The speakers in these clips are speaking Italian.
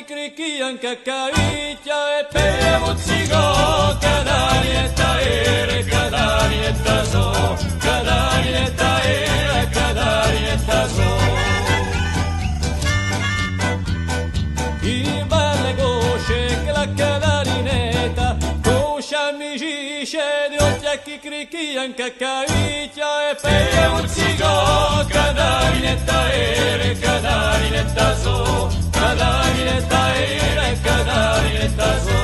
chicchirichian cacavicchia e per mozzico cadanietta ere cadanietta so cadanietta ere cadanietta so i belle gosce che la cadarinetta coscia mi gisce di occhi a chicchirichian cacavicchia e per mozzico cadanietta ere cadanietta so cadanietta ere cadanietta so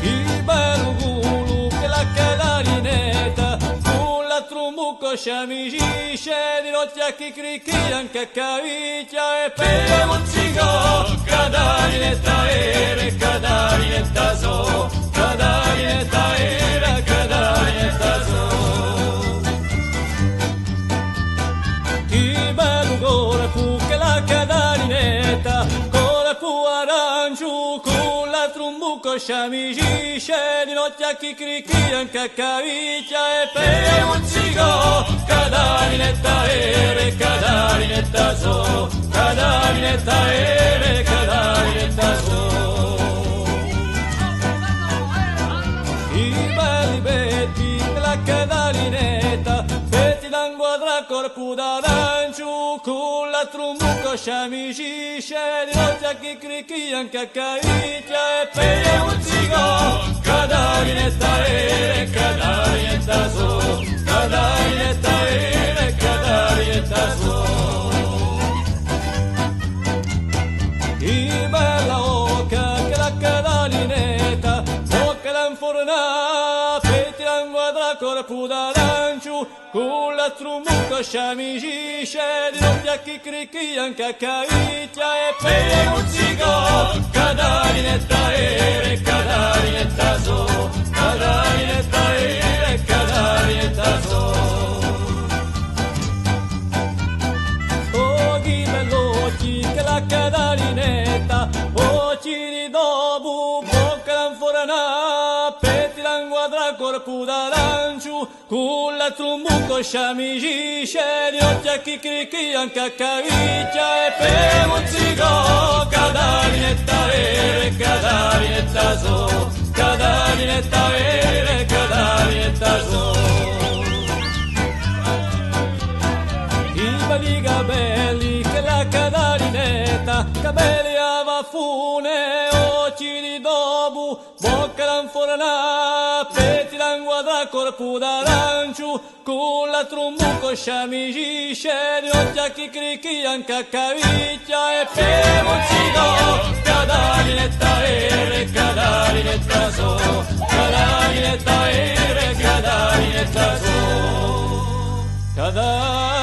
il bello gulu che la cadarinetta con la trumbucco sciamigisce di notte a chicchirichian cacavicchia e per mozzico cadanietta ere cadanietta so cadanietta ere cadanietta so il bello gore fu che la cadarinetta gore fu arancio con la trumbucco sciamigisce di notte a chicchirichian cacavicchia e per mozzico cadanietta ere cadanietta so cadanietta ere cadanietta so i belli betti che la cadarinetta betti d'anguadra corpo d'arancio con la trumbucco sciamigisce di notte a chicchirichian cacavicchia e per mozzico cadanietta ere cadanietta so cadanietta ere cadanietta so i bella oca che la cadarinetta occa l'anforna petti l'anguadra corpo d'arancio con la trumbucco sciamigisce di notte a chicchirichian cacavicchia e per mozzico cadanietta ere cadanietta so cadanietta ere cadanietta so oh chi bell'occhi che la cadarinetta occhi di dobu bocca l'anforana petti l'anguadra corpo d'arancio con la trumbucco sciamigisce di notte a chicchirichian cacavicchia e per mozzico cadanietta ere cadanietta so cadanietta ere cadanietta so i belli capelli che la cadarinetta capelli a vaffune occhi di dobu bocca l'anforana petti l'anguadra corpo d'arancio con la trumbucco sciamigisce di notte a chicchirichian cacavicchia e per mozzico cadanietta ere cadanietta so cadanietta ere cadanietta so cadanietta